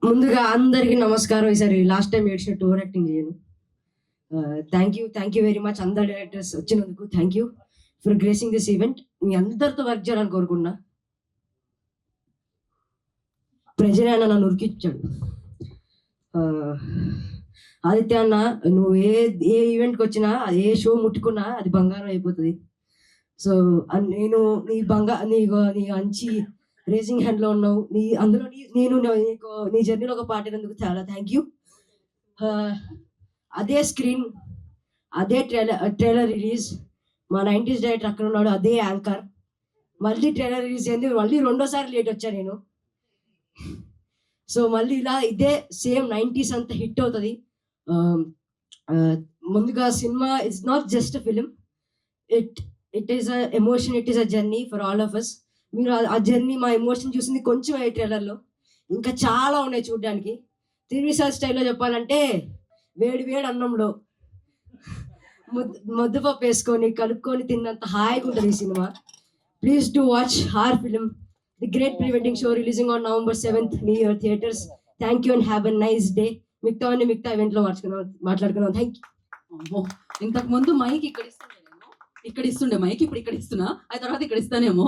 ముందుగా అందరికీ నమస్కారం. ఈసారి లాస్ట్ టైం ఏడ్చినట్టు ఓవర్ యాక్టింగ్ చేయను. థ్యాంక్ యూ వెరీ మచ్ అందరు డైరెక్టర్స్ వచ్చినందుకు. Thank you for gracing this event. మీ అందరితో వర్క్ చేయాలని కోరుకున్నా. ప్రజలే అన్న నన్ను ఉరికిచ్చాడు. ఆదిత్య అన్న, నువ్వు ఏ ఈవెంట్కి వచ్చినా, ఏ షో ముట్టుకున్నా అది బంగారం అయిపోతుంది. సో నేను నీ మంచి రేసింగ్ హ్యాండ్లో ఉన్నావు. అందులో నేను నీ జర్నీలో ఒక పార్ట్ అయినందుకు చాలా థ్యాంక్ యూ. అదే స్క్రీన్, అదే ట్రైలర్ రిలీజ్, మా 90s డైరెక్టర్ అక్కడ ఉన్నాడు, అదే యాంకర్. మళ్ళీ ట్రైలర్ రిలీజ్ అయింది, మళ్ళీ రెండోసారి లేట్ వచ్చా నేను. సో మళ్ళీ ఇలా ఇదే సేమ్ 90s అంతా హిట్ అవుతుంది. ముందుగా cinema it's not just a film, it is a emotion, it is a journey for all of us. మీరు ఆ జర్నీ, మా ఎమోషన్ చూసింది కొంచెం ఈ ట్రైలర్లో, ఇంకా చాలా ఉన్నాయి చూడడానికి. త్రివిసార్ స్టైల్లో చెప్పాలంటే వేడి వేడి అన్నంలో ముద్దపప్పు వేసుకొని కలుపుకొని తిన్నంత హాయిగా ఉంటుంది ఈ cinema. Please to watch her film, the great pre wedding show releasing on November 7th new year theatres. Thank you and have a nice day. మిగతా ఈవెంట్లో మాట్లాడుకున్నాం. Thank you. ఇంతకు ముందు మైక్ ఇక్కడ ఇస్తుండే మైక్, ఇప్పుడు ఇక్కడ ఇస్తున్నా, ఆ తర్వాత ఇక్కడ ఇస్తానేమో.